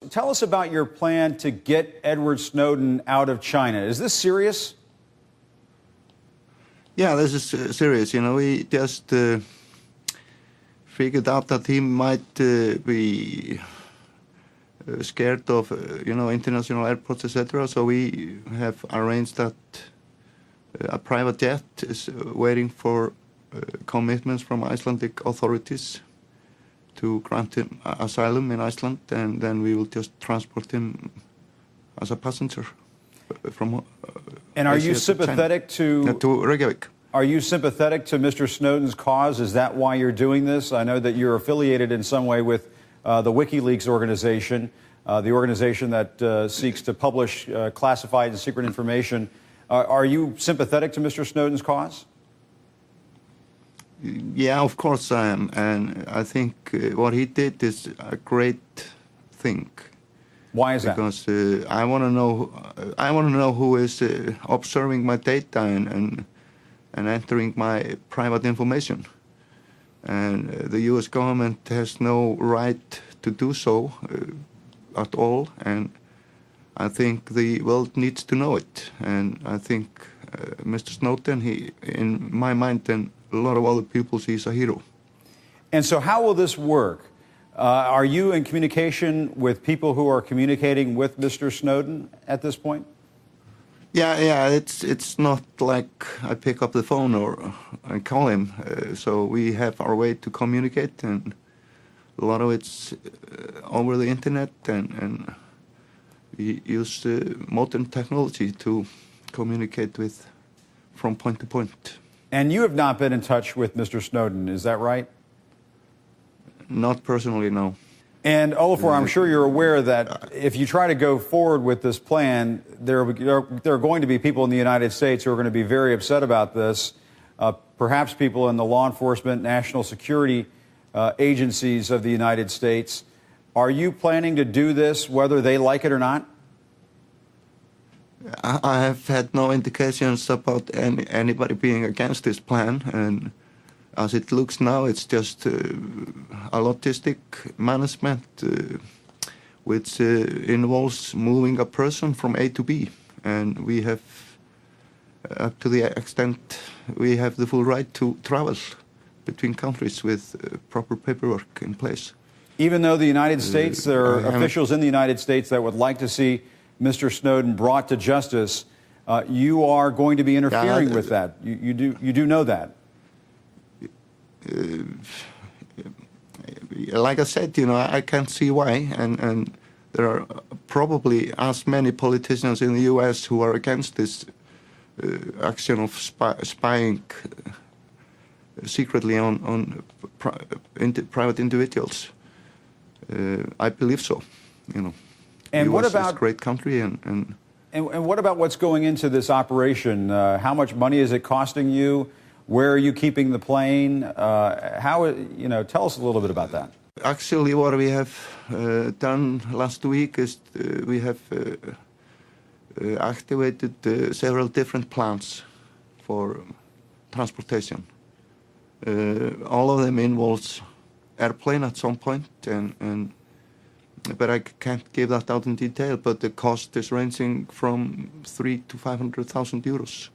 Tell us about your plan to get Edward Snowden out of China. Is this serious? Yeah, this is serious. You know, we just figured out that he might be scared of, international airports, etc. So we have arranged that a private jet is waiting for commitments from Icelandic authorities to grant him asylum in Iceland, and then we will just transport him as a passenger from. And are you sympathetic to Reykjavik? Are you sympathetic to Mr. Snowden's cause? Is that why you're doing this? I know that you're affiliated in some way with the WikiLeaks organization, the organization that seeks to publish classified and secret information. Are you sympathetic to Mr. Snowden's cause? Yeah, of course I am, and I think what he did is a great thing. Why is that? Because I want to know who is observing my data and entering my private information. And the U.S. government has no right to do so at all, and I think the world needs to know it. And I think Mr. Snowden, he, in my mind, and a lot of other people, he's a hero. And so how will this work? Are you in communication with people who are communicating with Mr. Snowden at this point? Yeah. It's not like I pick up the phone or I call him. So we have our way to communicate, and a lot of it's over the internet, and we use modern technology to communicate with from point to point. And you have not been in touch with Mr. Snowden, is that right? Not personally, no. And Olafur, I'm sure you're aware that if you try to go forward with this plan, there are going to be people in the United States who are going to be very upset about this, perhaps people in the law enforcement, national security agencies of the United States. Are you planning to do this whether they like it or not? I have had no indications about anybody being against this plan, and as it looks now, it's just a logistic management which involves moving a person from A to B, and we have, up to the extent, we have the full right to travel between countries with proper paperwork in place. Even though the United States, there are officials in the United States that would like to see Mr. Snowden brought to justice, you are going to be interfering with that. You do know that. Like I said, I can't see why, and there are probably as many politicians in the U.S. who are against this action of spying secretly on private individuals. I believe so, And US what about is a great country, and what about what's going into this operation? How much money is it costing you? Where are you keeping the plane? Tell us a little bit about that. Actually, what we have done last week is we have activated several different plans for transportation. All of them involves airplane at some point, but I can't give that out in detail. But the cost is ranging from 300,000 to 500,000 euros.